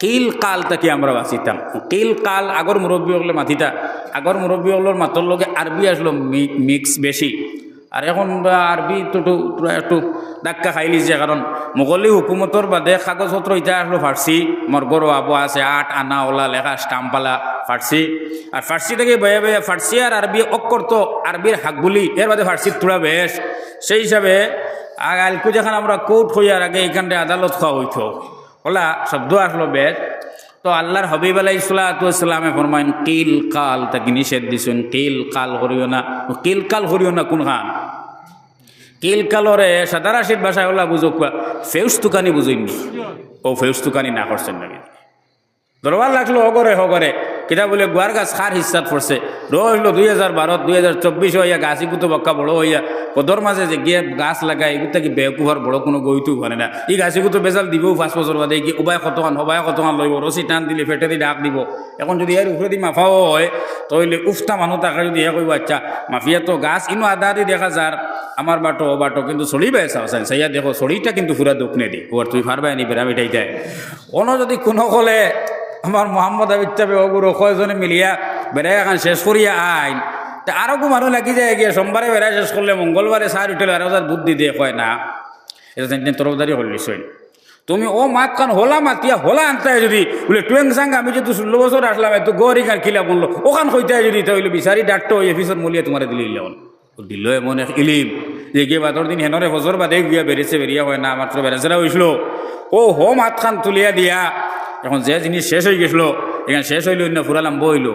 কিল কাল তাকে আমরা বাঁচিতাম। কিল কাল আগর মুরব্বী হলে মাথিতা, আগর মুরব্বী হলোর মাতর লগে আরবি আসলো মিক্স বেশি। আর এখন আরবি একটু ধাক্কা খাই লিছে, কারণ মোগলি হুকুমতর বাদে কাগজপত্র ইটা আসলো ফার্সি। আমার গরো আবু আছে 8 আনা ওলা লেখা স্টাম্পালা ফার্সি। আর ফার্সি থেকে বয়ে বয়ে ফার্সি আর আরবি অক্ষর তো আরবির হাকগুলি, এর বাদে ফার্সির তুলা বেশ। সেই হিসাবে আলকু যখন আমরা কোর্ট হইয়ার আগে এইখানটা আদালত খাওয়া হইতো, ওলা শব্দ আসলো বেশ। তো আল্লাহর হাবিব আলাইহিস সালামে ফরমাইন কিল কাল তাকে নিষেধ দিছেন, কিল কাল করিও না। কিল কাল করিও না কোন খান? কিল কালরে সাদারাশির ভাষায় ওলা বুঝুক ফেউস তুকানি বুঝইনি, ও ফেউস তুকানি না করছেন নাকি দরবার লাগলো হগরে হগরে কিতা বলে গুয়ার গাছ খার হিসাত পড়ছে। রইল 2012 2024 হইয়া গাছি কুতো বক্কা বড় হইয়া কদর মাঝে যে গিয়ে গাছ লাগায় এগুলো কি বেকুভার বড় কোনো গইতেও পারে না। এই গাছি কুতো বেজাল দিবও 5 বছর বাদে কি উবায় কতখান লইব, রসি টান দিলে ফেটে দিয়ে ডাক দিব। এখন যদি এর উপরে দিয়ে মাফাও হয় তাহলে উফটা মানুষ তাকে যদি এ কইব আচ্ছা মাফিয়া তো গাছ ইনো আদা দিয়ে দেখা যার আমার বাটো ও বাটো কিন্তু ছড়ি বেসা সাইয়া দেখো ছড়িটা কিন্তু পুরা দুঃখ নে দি ওর তুই ফারবাই নি বেড়া মিটাই দেয়। কোনো যদি কোনো হলে আমার মোহাম্মদ আবিদ চাপে ওগুলো কয়জনে মিলিয়া বেড়াই এখন শেষ করিয়া আইন তা আরো মানুষ লাগি যায় গিয়ে সোমবারে বেড়াই শেষ করলে মঙ্গলবারে 4 উঠলে আর বুদ্ধি দিয়ে কয় না, এটা তরফদারি হলিস। তুমি ও মাত খান হোলা মাতিয়া হোলা আনতে যদি বলে টুয়েং সাং আমি যদি 16 বছর আসলাম এত গরি কার খিলা বললো ওখান হইতে যদি তাহলে বিচারি ডাক্তার ওই অফিসের মলিয়া তোমার দিলে দিল এমন এক ইলিম যে গিয়ে বাদর দিন হেনরে বছর বাদে গিয়া বেড়েছে বেরিয়া হয় না মাত্র বেড়েছেরা হয়েছিল। ও হো মাত খান তুলিয়া দিয়া এখন যে জিনিস শেষ হয়ে গেছিল এখানে শেষ হইল না পুরা লম্বা হইল,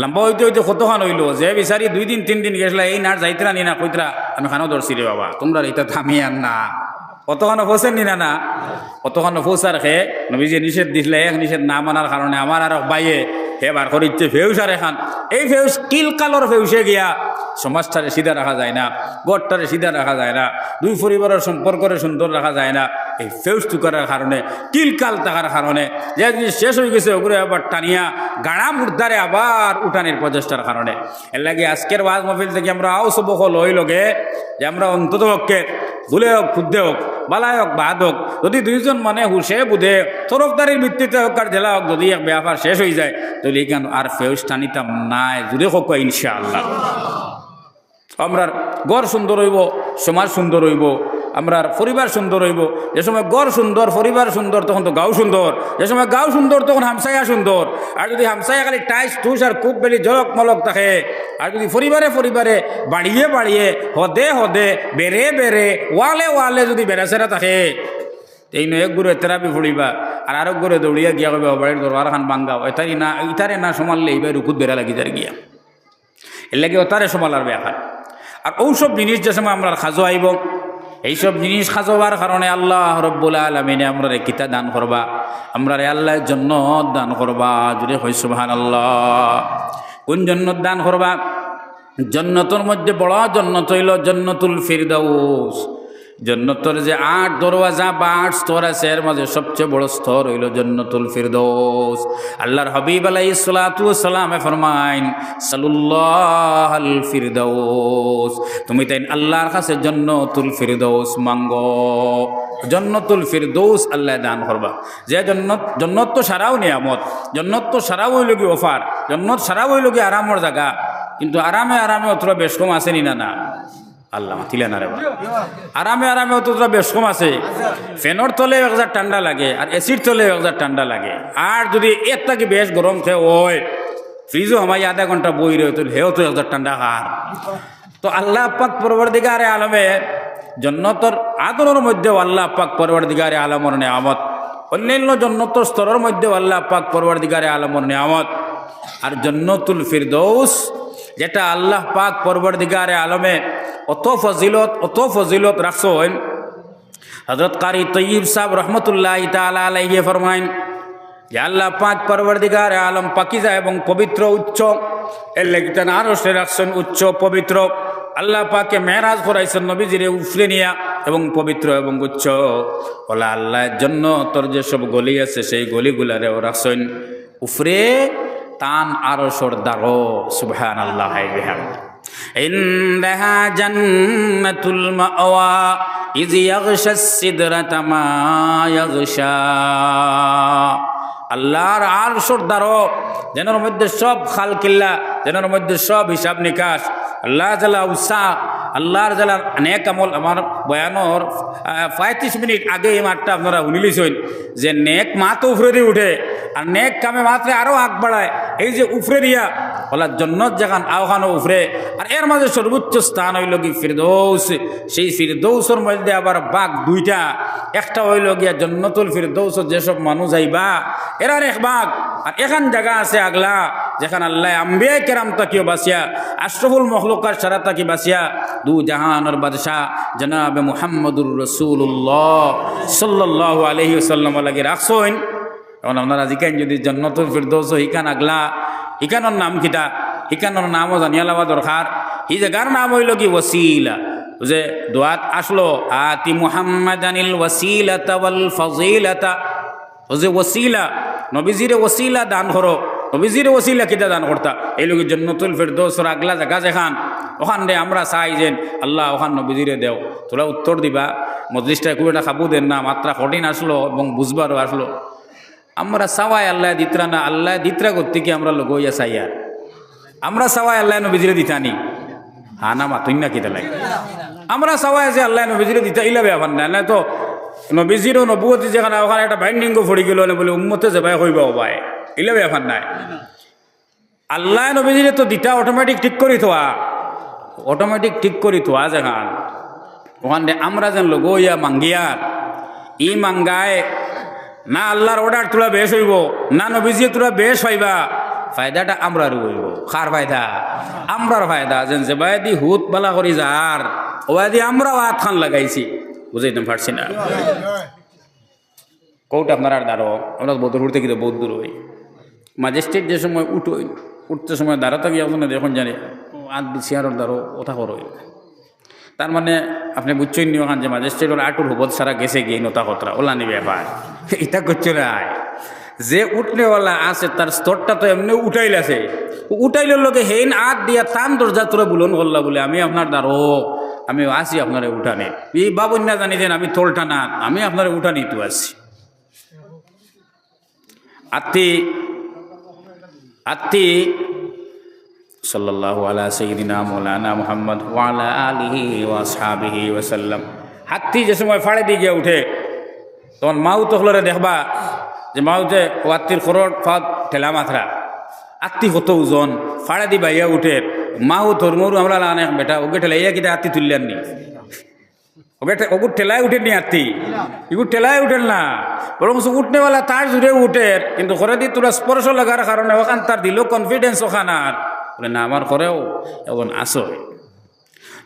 লম্বা হইতে হইতে কতখান হইল যে বিচারি 2 দিন 3 দিন গেছিলা এই নার যাইতরা নি না কইতরা আমি খানো ধরছি রে বাবা তোমরা এটা থামি আর না অতখানো ফোসেন নি না অতখানো ফোসার খে নবীজি নিষেধ দিছিলে এক নিষেধ না মানার কারণে আমার আর বাইয়ে হে বার করে ইচ্ছে ফেউস আর এখান এই ফেউস কিল কালর ফেউসে গিয়া সমাজটারে সিধা রাখা যায় না, গড়টারে সিধা রাখা যায় না, 2 পরিবারের সম্পর্করে সুন্দর রাখা যায় না। এই ফেউস টুকার কারণে কিলকাল থাকার কারণে যে জিনিস শেষ হয়ে গেছে ওগুলো আবার টানিয়া গাড়া মুর্দারে আবার উঠানের প্রচেষ্টার কারণে। এর লাগে আজকের ওয়াজ মাহফিল থেকে আমরা আও সবক লই লগে যে আমরা অন্তত পক্ষে ভুলে হোক ক্ষুদ্ধে হোক বালায় হোক বাদ হোক যদি 2 জন মানে হুসে বুধে তরফদারির ভিত্তিতে হোক আর জেলা হোক যদি এক ব্যাপার শেষ হয়ে যায় তাহলে এখানে আর ফেউস টানিতাম নাই জুড়ে হোক ইনশাআল্লাহ। আমরার গড় সুন্দর হইব, সমাজ সুন্দর হইব, আমরার পরিবার সুন্দর হইব। যে সময় গড় সুন্দর পরিবার সুন্দর তখন তো গাঁও সুন্দর, যে সময় গাঁও সুন্দর তখন হামসায়া সুন্দর। আর যদি হামসায়া খালি টাইস টুস আর খুব বেলি জলক মলক থাকে আর যদি পরিবারে পরিবারে বাড়িয়ে বাড়িয়ে হদে হদে বেড়ে বেড়ে ওয়ালে ওয়ালে যদি বেড়াচেরা থাকে এই নয় এক গুরু তেরাপি ফুড়িবা আর আরো গুরু দৌড়িয়া গিয়া কইবা বাড়ির দরবার খান বাঙ্গাও এটারি না ইটারে না সমাললে এইবার রুকুত বেড়া লাগি যার গিয়া এর লাগে ওতারে সমালার ব্যাপার। আর ওসব জিনিস যে সময় আমরা খাজো আইব এইসব জিনিস খাজোবার কারণে আল্লাহ রব্বুল আলামিনে আমরা কিতা দান করবা, আমরা আল্লাহ জান্নাত দান করবা। যদি হয় সুবহানাল্লাহ। কোন জান্নাত দান করবা? জান্নাতের মধ্যে বড় জান্নাত হইল জান্নাতুল ফিরদাউস। জান্নাতের যে 8 দরওয়াজা বা 8 স্তর আছে এর মাঝে সবচেয়ে বড় স্তর হইল জান্নাতুল ফিরদাউস। আল্লাহর হাবিব আলাইহিস সালাতু ওয়াস সালামে ফরমাইন সাল্লাল্লাহুল ফিরদাউস, তুমি তাই আল্লাহর কাছে জান্নাতুল ফিরদাউস মাঙ্গো। জান্নাতুল ফিরদাউস আল্লাহ দান করবা। যে জান্নাত তো সারাও নিয়ামত, জান্নাত তো সারাও হইল কি অফার, জান্নাত সারাও হইল কি আরামের জায়গা, কিন্তু আরামে আরামে অতটা বেশ কম আছে নি না না আল্লাহ তিলে না রে আরামে আরামে অতটা বেশ কম আছে। ফ্যানের তলে 1000 ঠান্ডা লাগে আর এসির তলে 1000 ঠান্ডা লাগে। আর যদি এর থেকে বেশ গরম খেয়ে ওই ফ্রিজও আমার আধা ঘন্টা বই রয়ে তো হেও তো 1000 ঠান্ডা খার। তো আল্লাহ পাক পরবর্তীকারে আলমে জান্নাতের আদরের মধ্যেও আল্লাহ পাক পরবর্তীকারে আলমের নিয়ামত, অন্যান্য জান্নাতের স্তরের মধ্যেও আল্লাহ পাক পরবর্তীকারে আলমের নিয়ামত। আর জান্নাতুল ফিরদাউস যেটা আল্লাহ পাক পরবর্তীকারে আলমে অত ফজিলত রাখছেন। হযরত কারি তয়্যিব সাহেব রহমতুল্লাহি তাআলা আলাইহি ফরমাইন যে আল্লাহ পাক পরবর্তীকারে আলম পাকিজা এবং পবিত্র উচ্চ এর লাগি তান আরশে রাখছেন উচ্চ পবিত্র। আল্লাহ পাকে মেরাজ করাইছেন নবীজিরে উফরে নিয়া এবং পবিত্র এবং উচ্চ। ওলা আল্লাহর জন্য তোর যেসব গলি আছে সেই গলিগুলারেও রাখছেন উফরে তান আরশর দারো। সুবহানাল্লাহ বিহামদিহি। ইনদাহা জান্নাতুল মাওয়া ইয ইয়াগশাস সিদরাতা মা ইয়াগশা। আল্লাহর আরশের দ্বারো যেনের মধ্যে সব খাল কিল্লা, যেনের মধ্যে সব হিসাব নিকাশ, আল্লাহ জালা উৎসাহ, আল্লাহর জালার অনেক আমল। আমার বয়ানোর 35 মিনিট আগে এই মাঠটা আপনারা শুনিলিছেন যে নেক মা তো উফরে দিয়ে উঠে আর নেক কামে মাত্রে আরও আগ বাড়ায়। এই যে উফরে দিয়া বলা জন্নত যেখান আওখানো উফরে, আর এর মাঝে সর্বোচ্চ স্থান হইল কি ফিরদৌস। সেই ফিরদৌসের মধ্যে আবার বাঘ দুইটা, একটা হইল গিয়া জন্নতুল ফিরদৌস, যেসব মানুষ যাইবা এরার এক বাঘ, আর এখান জায়গা আছে আগলা যেখানে আল্লাহ আম্বিয়া কেরাম তাকিও বাসিয়া, আশরাফুল মখলুকার সারা তাকি বাসিয়া দু জাহানের বাদশাহ জনাবে মুহাম্মদুর রাসূলুল্লাহ সাল্লাল্লাহু আলাইহি ওয়াসাল্লাম লাগি রাখছেন। এখন আপনারা জিকান যদি জন্নতুল ফিরদৌস হিকান আগলা, হিকানোর নাম কিটা, হিকানোর নামও জানিয়া লওয়া দরকার। এই জায়গার নাম হইল কি ওয়াসিলা। যে দোয়াত আসলো আতি মুহাম্মাদানিল ওয়াসিলাতা ওয়াল ফাজিলাতা, ও যে ওয়াসিলা নবীজিরে ওয়াসিলা দান করো। নবীজিরে ওয়াসিলা কিটা দান করতা, এই লোক জন্নতুল ফিরদৌসের আগলা জায়গা যেখান, ওখান রে আমরা চাই যে আল্লাহ ওখান নবীজিরে দেও। তোরা উত্তর দিবা মজলিসটা খুব একটা খাবু দেন না, মাত্রা কঠিন আসলো এবং বুঝবারও আসলো। আমরা চাওয়াই আল্লাহ দিতরা না, আল্লাহ দিতরা করতে কি আমরা লোক হইয়া চাই, আর আমরা চাওয়াই আল্লাহ নবীজিরে দিতানি হানা মাতুন না কিতা লাগে। আমরা চাওয়াই যে আল্লাহ নবীজিরে দিতা ইলা ব্যাপার না, না তো নবীজিরও নবুয়তি যেখানে ওখানে একটা বাইন্ডিংও ফড়ি গেল বলে উম্মতে যাবাই হইবা ওবাই, ইলা ব্যাপার নাই। আল্লাহ নবীজিরে তো দিতা অটোমেটিক ঠিক করি থোয়া, অটোমেটিক ঠিক করি থোয়া যেখান ওখানে আমরা যেন লোক হইয়া মাঙ্গিয়ার ই মাঙ্গায় না আল্লাহর অর্ডার তোরা বেশ হইব, না নবীজি তোরা বেশ হইবা। ফায়দাটা আমরার হইব। কার ফায়দা? আমরার ফায়দা। যেন যে বাদি হুত বালা করি যার ওয়াদি আমরাও হাত খান লাগাইছি, বুঝাইতে পারছি না। কোটা আপনার আর দাঁড়ো, আমরা বদর উঠতে কিন্তু বহুত দূর হই। ম্যাজিস্ট্রেট যে সময় উঠোই, উঠতে সময় দাঁড়াতে গিয়ে আপনার এখন জানি আট চেয়ারের দাঁড়ো ওঠা করোই। তার মানে আপনি বুঝছেন নি ওখান যে ম্যাজিস্ট্রেটের আটুর হবত সারা গেছে গিয়ে নতা কতরা ওলা নিবে ব্যাপার এটা করছে রায়। যে উঠনেওয়ালা আছে তার স্তরটা তো এমনি উঠাইলাছে, উঠাইলের লোকে হেইন আট দিয়া টান দরজা তোরা বুলন করলা বলে আমি আপনার দাঁড়ো, আমি আসি আপনারে উঠানে। এই বাবুন না জানি দেন আমি তোলটা না, আমি আপনারে উঠানি তো আসি। আত্মি আত্মি সাল্লাল্লাহু আলা সাইয়্যিদিনা মাওলানা মুহাম্মদ ওয়া আলা আলিহি ওয়া আসহাবিহি ওয়া সাল্লাম। হাত্তি যে সময় ফাড়ে দিয়ে গিয়ে উঠে তখন মাউ তখলরে দেখবা যে মাউতে ওয়াত্তির খরট ফাঁদ ঠেলা মাথরা আত্মি কত ওজন ফাড়ে দি বাইয়া উঠে মাউ ধর্মরু আমরা অনেক বেটা ওকে ঠেলাইয়া কিনা আত্মি তুললেন নি, ওকে ওগুর ঠেলায় উঠেন নি আত্মি, এগুর ঠেলায় উঠেন না, বরং উঠনেওয়ালা তার জুড়ে উঠের কিন্তু ঘরে দিয়ে তোরা স্পর্শ লাগার কারণে ওখান তার দিল কনফিডেন্স ওখানার বলে না আমার ঘরেও এখন আসো।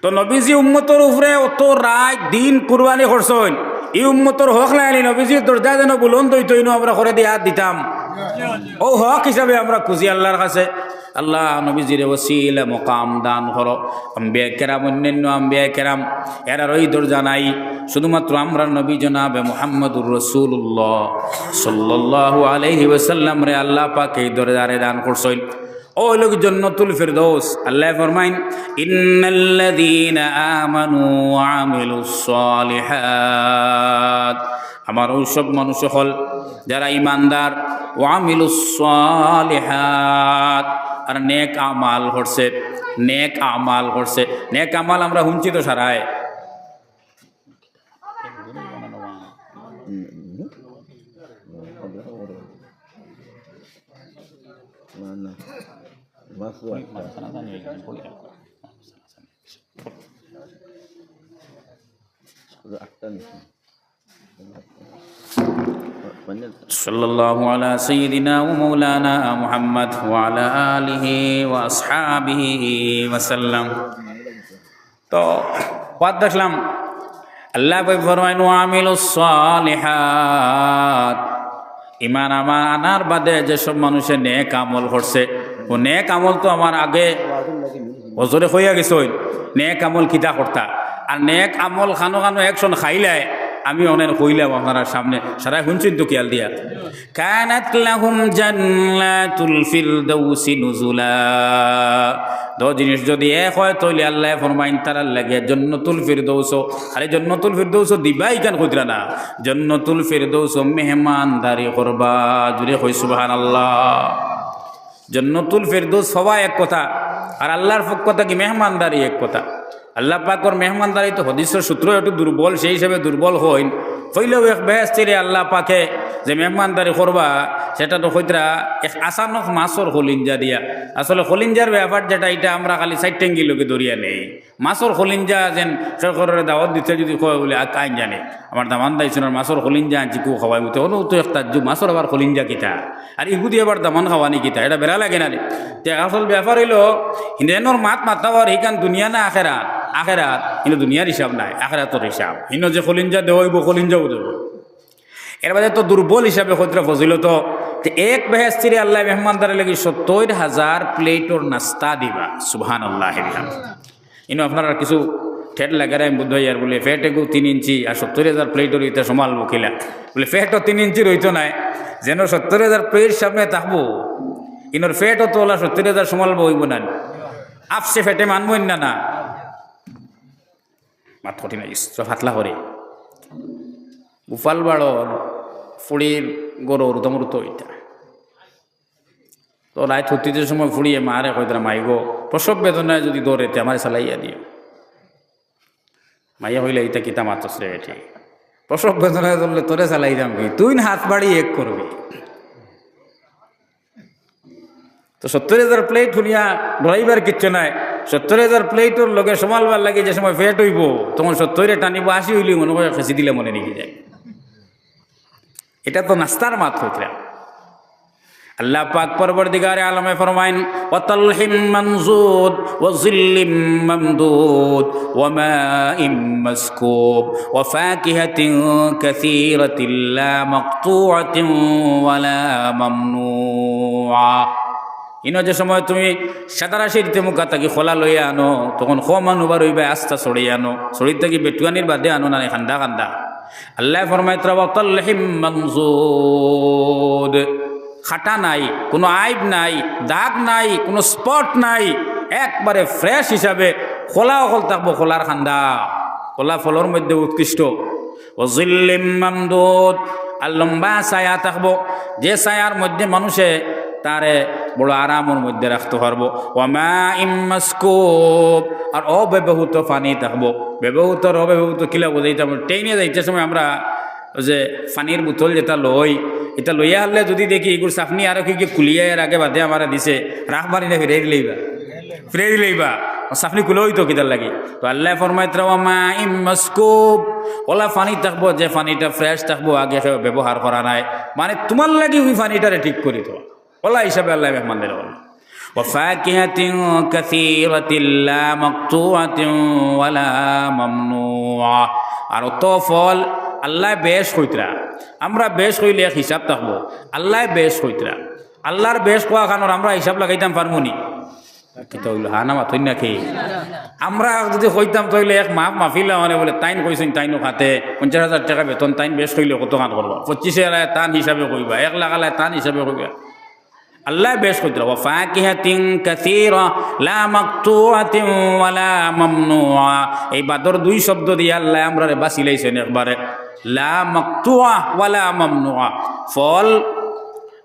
তো নবীজি উম্মতর উপরে অত রাত দিন কুরবানি করছেন, এই উম্মতর হক লাইনি নবীজির দরজা যেন বুলন্দ হইতো আমরা ঘরে দিয়ে হাত দিতাম। ও হক হিসাবে আমরা খুঁজি আল্লাহর কাছে। আল্লাহ নবীজির ওসিলা মকাম দান করো। আম্বিয়া কেরাম অন্যান্য আম্বিয়া কেরাম এরার ওই দরজা নাই, শুধুমাত্র আমরা নবী জনাবে মুহাম্মদুর রাসূলুল্লাহ সাল্লাল্লাহু আলাইহি ওয়াসাল্লাম রে আল্লাহ পাক এই দরজারে দান করছেন। ও লোক জন্নতুল ফিরদৌস আল্লাহ ফরমাইন ইন্নাল্লাযীনা আমানু ওয়া আমিলুস সালিহাত, আমার ওই সব মানুষ হল যারা ইমানদার, ওয়া আমিলুস সালিহাত আর নেক আমাল করছে, নেক আমাল করছে। নেক আমাল আমরা শুনছি তো সারায়, সাল্লাল্লাহু আলা সাইয়্যিদিনা ওয়া মাওলানা মুহাম্মদ ওয়া আলা আলিহি ওয়া আসহাবিহি ওয়া সাল্লাম। তো বাদ দেখলাম আল্লাহ ফরমায় ওয়া আমিলুস সালিহাত, ইমান আমার আনার বাদে যেসব মানুষের নেক আমল করছে, ও নেক আমল তো আমার আগে ওজরে হইয়া গেছে। নেক আমল কিতা করতা, আর নেক আমল খানো খানো একশন খাইলাই আমি অনেক কইলাম আপনারা সামনে সারা শুনছেন তো খেয়াল দিয়া কানাত লাহুম জান্নাতুল ফিরদাউসি নুজুলা দো জিনিস যদি এক হয় তাহলে আল্লাহ ফরমাইন তারার লাগে জান্নাতুল ফিরদাউস আরে জান্নাতুল ফিরদাউস দিবাই কেন কইরা না জান্নাতুল ফিরদাউস মেহমানদারি করবা জুড়ে কই সুবহানাল্লাহ জান্নাতুল ফিরদাউস সবাই এক কথা আর আল্লাহর পক্ষ থেকে মেহমানদারি এক কথা আল্লাহ পাকর মেহমানদারি তো হদিসের সূত্র একটু দুর্বল সেই হিসাবে দুর্বল হইন হইলেও এক বেহেস্তিরে আল্লাহ পাকে যে মেহমানদারি করবা সেটা তো হইতরা এক আসানক মাছর খলিঞ্জা দিয়া আসলে খলিঞ্জার ব্যাপার যেটা এটা আমরা খালি সাইটেঙ্গি লোকে দরিয়া নেই মাছর খলিঞ্জা যেন সরকারের দাওয়াত দিতে যদি কয় বলে কাইন জানে আমার দামান দাইছুনার মাছর খলিঞ্জা আনছি কু খাওয়াই মতো হলো তো একটা মাছর আবার খলিঞ্জা কিতা আর ইহুদি আবার দামান খাওয়ানি কিতা এটা বেড়া লাগে না রে তে আসল ব্যাপার হইলো হিন্দেনর মাত মাতাবার এইখান দুনিয়া না আখেরাত কিন্তু দুনিয়ার হিসাব নাই আখেরাতর হিসাব হিন্ন যে খলিঞ্জা দেওয়াইব খলিঞ্জাও দেব এর বাদে তো দুর্বল হিসাবে হইতরা ফজিলত এক বেহেস্তিরে আল্লাহ মেহমানদারে লাগি ৭০,০০০ প্লেটর নাস্তা দিবা সুবহানাল্লাহ ইনো আপনারা কিছু ঠেট লাগার আমি বুদ্ধ ইয়ার বলে ফেট এগু ৩ ইঞ্চি আর ৭০,০০০ প্লেটর ইতে সমাল বকিলা বলে ফেটও ৩ ইঞ্চি রইতো নাই যেন ৭০,০০০ প্লেট সামনে থাকবো ইনোর ফেটও তো ওলা ৭০,০০০ সমাল বইব না আপসে ফেটে মানবই না মাত কঠিন হাতলা করে গুফাল বাড়র ফুড়ির গরুর তোমর তো ওইটা তো রায় ৩৬ সময় ফুড়িয়ে মারে কইতরা মাইগো প্রসব বেদনায় যদি দৌড়েতে আমার চালাইয়া দিও মাইয়া হইলে এইটা কিতা মাতস রে এটি প্রসব বেদনায় ধরলে তোরে চালাই দাম কি তুই হাত বাড়ি এক করবি তো ৭০,০০০ প্লেট শুনিয়া ডরাইবার কিচ্ছু নাই ৭০,০০০ প্লেটর লগে সমালবার লাগে যে সময় ফেট হইব তখন ৭০ টানিব ৮০ হইলে মনে করে খেসি দিলে মনে নিয়ে যায় এটা তো নাস্তার মাত হইতরা আল্লাহ পাক পরবর্তীকারে আলমে ফরমাইন ওয়াতালহিম মানজুদ ওয়া যিল্লিম মামদুদ ওয়া মাইম মাসকুব ওয়া ফাকিহাতিন কাসীরাতিন লা মাকতুআতিন ওয়া লা মামনুআ ইনো যে সময় তুমি সাদারাশিতে মুখা থাকি খোলা লইয়া আনো তখন খমান উবার হইবে আস্তা ছড়িয়ে আনো ছড়িয়ে থাকি বেটুয়ানির বাদে আনো না খান্দা খান্দা আল্লাহ ফরমায় ওয়াতালহিম মানজুদ খাটা নাই কোনো আইব নাই দাগ নাই কোনো স্পট নাই একবারে ফ্রেশ হিসাবে খোলা অকল থাকবো খোলার খান্দা খোলা ফলর মধ্যে উৎকৃষ্ট ওয়াজিল্লিম মামদুদ আর লম্বা ছায়া থাকবো যে ছায়ার মধ্যে মানুষে তারে বড় আরামের মধ্যে রাখতে পারবো ওয়ামা ইমাসকুব আর অব্যবহৃত পানি থাকবো ব্যবহৃত অব্যবহৃত কিলা বোঝাইতে ট্রেনে যাইতে সময় আমরা যে পানির বোতল যেটা লই এটা লইয়া হলে যদি দেখি এগুলো সাফনি আরো কি কুলিয়া এর আগে বাদে আমার দিছে রাখ মারি না ফিরে দিলেইবা সাফনি কুলোই তো কিদার লাগে তো আল্লাহ ফরমাইতে ওয়ামা ইমাসকুব ওলা পানি থাকবো যে পানিটা ফ্রেশ থাকবো আগে ব্যবহার করা নাই মানে তোমার লাগি ওই পানিটারে ঠিক করি তো ওলা হিসাবে আল্লাহ মেহমানদের বল ওয়াফাকিহাতিন কাসীরাতিন লা মাকতুআতিন ওয়ালা মামনুআ আর তো ফল আল্লাহ বেশ হইতরা আমরা বেশ হইলে এক হিসাব থাকবো আল্লাহ বেশ হইতরা আল্লাহর বেশ কোয়া খানোর আমরা হিসাব লাগাইতাম পারবো নি কিতা হইল হা না মাথই নাকি আমরা যদি হইতাম তাইলে এক মাহফিলা মানে বলে তাইন কইছেন তাইনও খাতে ৫০,০০০ টাকা বেতন তাইন বেশ হইলে কত খান করবা ২৫,০০০ টান হিসাবে কইবা ১ লাখ আলায় টান হিসাবে কইবা আল্লাহ বেশ কইতরা ওয়া ফাকিহাতিন কাসীরা লা মাকতুআতিন ওয়ালা মামনুআ এই বাদর ২ শব্দ দিয়ে আল্লাহ আমরারে বাঁচিলাইছেন একবারে লা মাকতুআ ওয়ালা মামনুআ ফল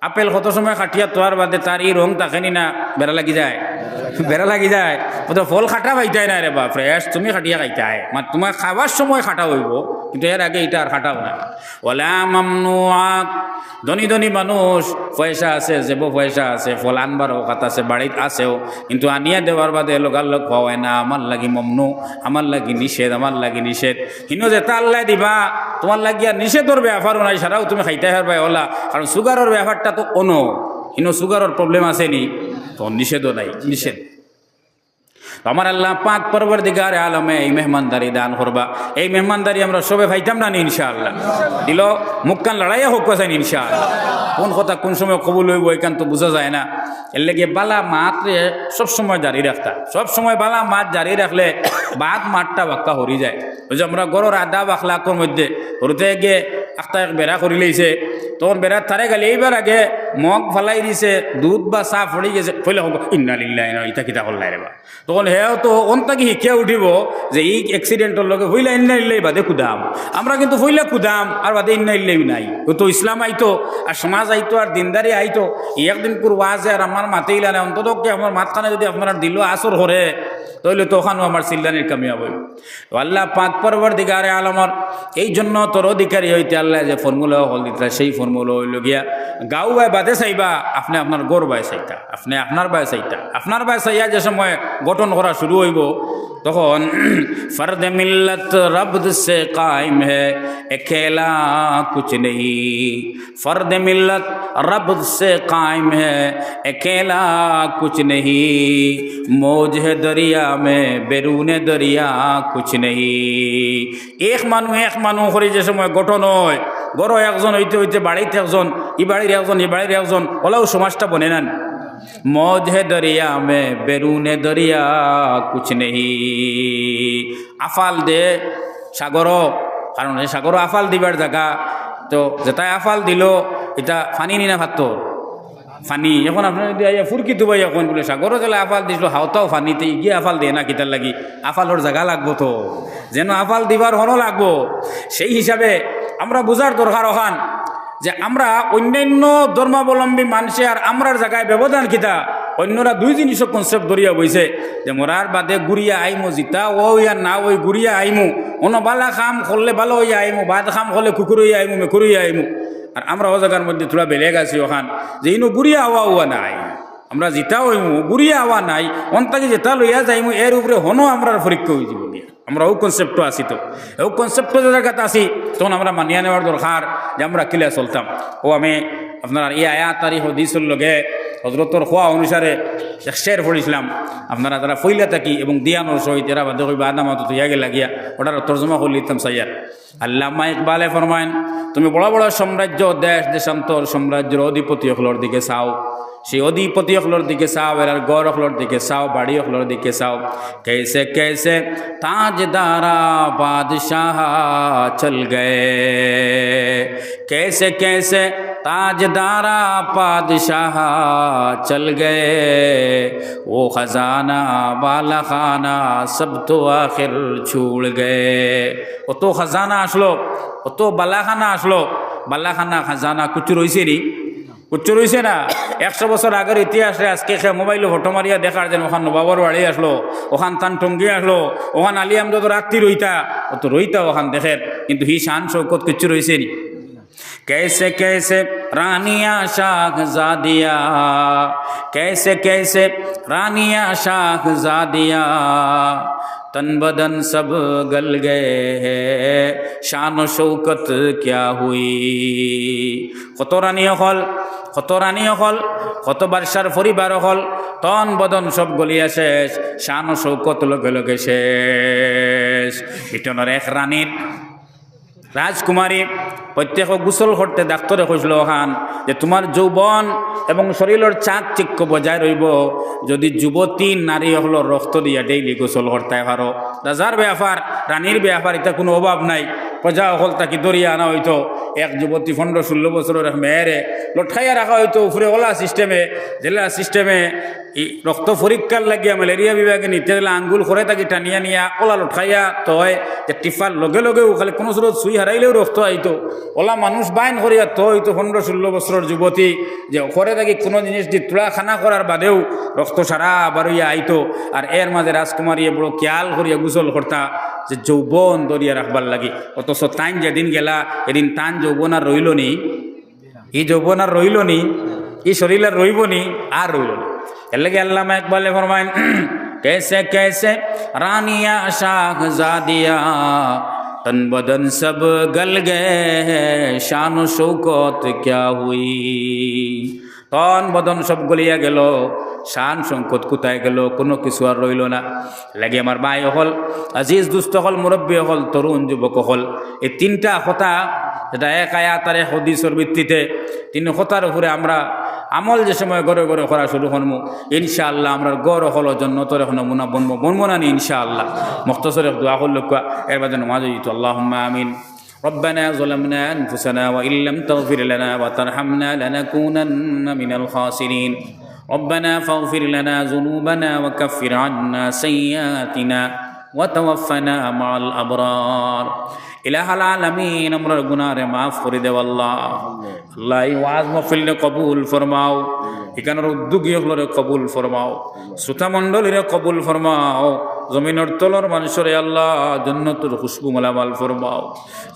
আপেল কত সময় খাটিয়া তোয়ার বাদে তার এই রং থাকেনি না বেড়া লাগি যায় বেড়া লাগি যায় তো ফল খাটা পাইতাই না রে বা ফ্রেশ তুমি খাটিয়া খাইতাই মানে তোমার খাবার সময় খাটা হইব কিন্তু এর আগে এটা আর খাটাও না ওয়ালা মামনুআ ধনী ধনী মানুষ পয়সা আছে যেব পয়সা আছে ফল আনবার অকাত আছে বাড়িত আছেও কিন্তু আনিয়া দেওয়ার বাদে লোক খাওয়ায় না আমার লাগি মমনু আমার লাগি নিষেধ হিনো যেটা আল্লাহ দিবা তোমার লাগি আর নিষেধর ব্যাপারও নাই সারাও তুমি খাইতে পারবে ওলা কারণ সুগারের ব্যাপারটা তো কোনো হিনো সুগারের প্রবলেম আছে নি তো নিষেধও নাই নিষেধ আমার আল্লাহ পাক পরবর্তীকারে আলমে এই মেহমানদারি দান করবা এই মেহমানদারি আমরা সবে পাইতাম না ইনশাআল্লাহ দিল মুখকান লড়াইয়া হোক আছে ইনশাআল্লাহ কোন কথা কোন সময় কবুল হইব এখান তো বোঝা যায় না এর লেগে বালা মাত্রে সবসময় জারি রাখতা সবসময় বালা মাত জারি রাখলে বাদ মাঠটা বাক্কা হরি যায়। ওই যে আমরা গরুর আদা বাখলাকর মধ্যে হরুতে গিয়ে একটা বেড়া করি লইছে, তখন বেড়া তারে গেলে এইবার আগে মগ ফালাই দিছে, দুধ বা চা ফড়ি গেছে, ফলে হোক ইন্না লিল্লাহ ইটা কিতা করলাই রে বা। তখন হেও তো অন্তাকি শিখিয়া উঠিব যে এই অ্যাক্সিডেন্টের লগে হইলা ইন্না লিল্লাহ বাদে কুদাম। আমরা কিন্তু হইলা কুদাম আর বাদে ইন্না লিল্লাহ নাই। ও তো ইসলাম আইতো আর সমাজ আইতো আর দিনদারি আইতো। একদিন পুর ওয়াজে আর আমার মাতে ইলা নাই, অন্তত কি আমার মাতখানে যদি আপনার দিল আসর করে তাহলে তো ওখানেও আমার চিল্লানির কামিয়াব হইব। আল্লাহ পাক পরবর্তীকারে আলমর এই জন্য তোর অধিকারী হইতে আল্লাহ যে ফর্মুলা হল দিতে, সেই ফর্মুলা হইল গিয়া গাও বাই বাদে চাইবা, আপনি আপনার গোর বাই চাইতা, আপনি আপনার বাই চাইতা, আপনার বাই চাইয়া যে সময় গঠন করা শুরু হইব তখন ফর্দ মিল্লত রব্দ সে কায়েম হে একেলা কুছ নেহি, ফর্দ মিল্লত রব্দ সে কায়েম হে একেলা কুছ নেহি, মৌজ হে দরিয়া মে বেরুনে দরিয়া কুছ নেহি। এক মানুষ করে যে সময় গঠন হয়, গড় একজন হইতে হইতে বাড়িতে একজন, ই বাড়ির একজন, ই বাড়ির একজন, ওলাও সমাজটা বনে নেন। মৌজ হে দরিয়া মে বেরুনে দরিয়া কুছ নেহি, আফাল দে সাগর, কারণ এই সাগর আফাল দিবার জায়গা, তো যেটাই আফাল দিল এটা ফানি নিনা ভাত ফানি। এখন আপনার যদি ফুরকি দুবাই এখন বলে সাগরও জেলা আফাল দিছিল, হাওতাও ফানিতে গিয়ে আফাল দিয়ে না কিতার লাগি, আফালোর জায়গা লাগবো তো, যেন আফাল দিবার হনও লাগবো। সেই হিসাবে আমরা বুঝার দরকার ওখান যে আমরা অন্যান্য ধর্মাবলম্বী মানুষে আর আমরার জায়গায় ব্যবধান কিতা। অন্যরা দুই জিনিসও কনসেপ্ট ধরিয়া বইছে যে মরার বাদে গুড়িয়া আইমু, জিতা ও আর না ওই গুড়িয়া আইমু, অন্য বালা খাম করলে ভালো হইয়া আইমু, বাদ খাম করলে কুকুর হইয়া আইমু, মেকুর হইয়া আইমু। আর আমরা ও জায়গার মধ্যে থোড়া বেলেগ আছি ওখান যে ইনো গুড়িয়া হওয়া নাই, আমরা জিতা হইমু, গুড়িয়া হওয়া নাই, অন্তাকে যেটা লইয়া যাইমু এর উপরে হনো আমরা পরীক্ষা হয়ে যাব গিয়া। আমরা ও কনসেপ্ট আছি, তো ও কনসেপ্ট যে জায়গাতে আসি তখন আমরা মানিয়া নেওয়ার দরকার যে আমরা কিলা চলতাম। ও আমি আপনার এই আয়াত আর হদিসের লগে হজরতর খোয়া অনুসারে এক শের পড়িছিলাম, আপনারা তারা ফইলা থাকি এবং দিয়ানোর সহিত এরা বাদে কইবা আদামত ইয়াগে লাগিয়া ওটার তর্জমা করে লিখতাম সাইয়ার। আল্লামা ইকবালে ফরমায়েন, তুমি বড় বড় সাম্রাজ্য, দেশ দেশান্তর সাম্রাজ্যের অধিপতি হলোর দিকে চাও, সেই অধিপতি হলোর দিকে চাও, এর গড় হলোর দিকে চাও, বাড়ি হলোর দিকে চাও। कैसे कैसे ताजदारा बादशाह चल गए, कैसे कैसे ताजदारा बादशाह चल गए, वो खजाना बाला खाना सब तो आखिर छूड़ गए। ও তো খাজানা আসলো, ও তো বালাখানা আসলো, বালাখানা খাজানা কুচু রয়েছে নি, কুচু রয়েছে না। 100 বছর আগের ইতিহাসে আজকে সে মোবাইলে ফটো মারিয়া দেখার যেন ওখান নবাবর বাড়ি আসলো, ওখান তান টঙ্গি আসলো, ওখান আলী আমদ রাত্রি রইতা, ও তো রইতা ওখান দেখের, কিন্তু হি শান শৌকত কিচ্ছু রয়েছে নি। कैसे कैसे रानिया शाहजादिया, कैसे कैसे रानिया शाहजादिया, तन बदन सब गल गए हैं, शान व शौकत क्या हुई। কত রানী হল, কত রানী হল, কত বাদশার পরিবার হল, তন বদন সব গলিয়া শেষ, শান ও শৌকত লগে লগে শেষ। ইটনের এক রানীর রাজকুমারী প্রত্যেক গোসল করতে ডাক্তারে কইছিল ওখান যে তোমার যৌবন এবং শরীরের চাকচিক্য বজায় রইব যদি যুবতী নারী হলো রক্ত দিয়া ডেইলি গোসল করতে পারো। রাজার ব্যাপার, রানীর ব্যাপার, এটা কোনো অভাব নাই। প্রজা হল তাকে দরিয়া আনা হইতো, এক যুবতী 15-16 বছরের এক মেয়েরে লটকাইয়া রাখা হইতো উপরে ওলা সিস্টেমে, জেলা সিস্টেমে রক্ত পরীক্ষার লাগিয়া ম্যালেরিয়া বিভাগে নিতে গেলে আঙ্গুল করে তাকে টানিয়া নিয়া ওলা লটকাইয়া তয় যে টিফার লগে লগেও খালি কোনো সুরত সুই হারাইলেও রক্ত আইতো। ওলা মানুষ বাইন করিয়া তো হইতো 15-16 বছরের যুবতী যে করে থাকি কোনো জিনিস দিয়ে তুলা খানা করার বাদেও রক্ত সারা বারইয়া আইতো। আর এর মাঝে রাজকুমারী বড় খেয়াল করিয়া গোসল করতা যে যৌবন দরিয়া রাখবার লাগি। অথচ তাইন যেদিন গেলা এদিন তান যৌবন আর রইল নি, এই যৌবন আর রইল নি, এই শরীর আর রইব নি, আর রইল নি। এর লাগে আল্লামা ইকবালে ফরমায়েন, कैसे कैसे रानिया शाहजादिया, तन बदन सब गल गए, शान व शौकत क्या हुई। তন বদন সব গলিয়া গেল, শান সংকট কোথায় গেল, কোনো কিছু আর রইল না। লাগে আমার ভাই হল, আজিজ দুস্থ হল, মুরব্বী হল, তরুণ যুবক হল, এই তিনটা কথা যেটা এক আয়াত আর এক হাদিসের ভিত্তিতে তিন কথার উপরে আমরা আমল যে সময় ঘরে ঘরে করা শুরু করবো ইনশাআল্লাহ আমরা গড় হলো জন্নতর এখন নমুনা বনবো না নি ইনশাআল্লাহ মুখতসর দোয়া করল এর বাদে নামাজ হইতো আল্লাহুম্মা আমিন ربنا ظلمنا أنفسنا وإن لم تغفر لنا وترحمنا لنكونن من الخاسرين ربنا فاغفر لنا ذنوبنا وكفر عنا سيئاتنا وتوفنا مع الأبرار إله العالمين أمر الغنار معاف করে দেও আল্লাহ আল্লাহ এই ওয়াজ মাহফিল কবুল ফরমাও এখানের উদ্যোগী হলরে কবুল ফরমাও শ্রোতা মণ্ডলীরে কবুল ফরমাও জমিনের তলর মানুষরে আল্লাহ জান্নাতুল খুশবু মালামাল ফরমাও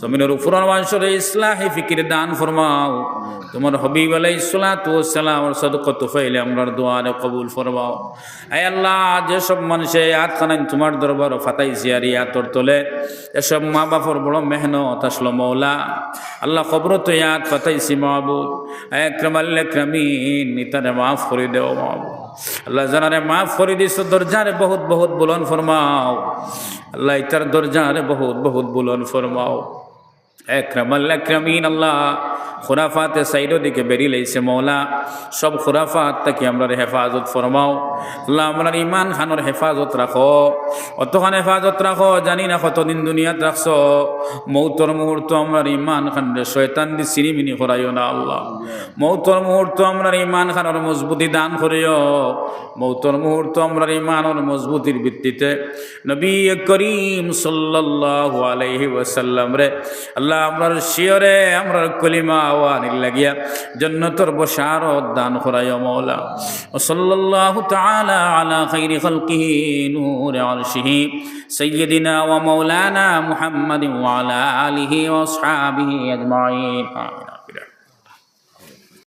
জমিনের উপরের মানুষরে ইসলাহি ফিকির দান ফরমাও তোমার হাবিব আলাইহিস সালাতু ওয়াস সালাম এর সদকা তুফাইলে আমরার দোয়ারে কবুল ফরমাও ay আল্লাহ যে সব মানুষে আতখানান তোমার দরবার ফাতাই জিয়ারি আতর তোলে এসব মা বাবার বড় মেহনত আসলো মাওলা আল্লাহ কবরত ইয়াত ফাতাইছি মাবুদ আকরামাল আকরামিন নিতারে মাফ করে দেও মাবুদ আল্লাহ জানারে মাফ করে দিছো দরজারে বহুত বহুত বুলন ফরমাও আল্লাহ ইতার দরজারে বহুত বহুত বুলন ফরমাও আকরামাল আকরামিন আল্লাহ খুরাফাতে সাইডো দিকে বেরিয়ে লাইছে মৌলা সব খুরাফাত থেকে আমরা হেফাজত ফরমাও আল্লাহ আমরা ইমান খানোর হেফাজত রাখো অতখান হেফাজত রাখো জানি না কতদিন দুনিয়াত রাখছো মৌতর মুহূর্ত আমরা ইমান খান রে শয়তান দি সিরিমিনি করাইও না আল্লাহ মৌতর মুহূর্ত আমরা ইমান খানোর মজবুতি দান করিও মৌতর মুহূর্ত আমরা ইমানের মজবুতির ভিত্তিতে নবী করিম সাল্লাল্লাহু আলাইহি ওয়াসাল্লাম রে আল্লাহ আমরার শিয়রে আমরার কলিমা আওয়ানির লাগিয়া জান্নাতের বশারত দান করাইও মাওলা ওয়া সাল্লাল্লাহু তাআলা আলা খাইরি খালকিহি নূর আরশিহি সাইয়্যিদিনা ওয়া মাওলানা মুহাম্মাদিন ওয়া আলা আলিহি ওয়া আসহাবিহি আজমাইন।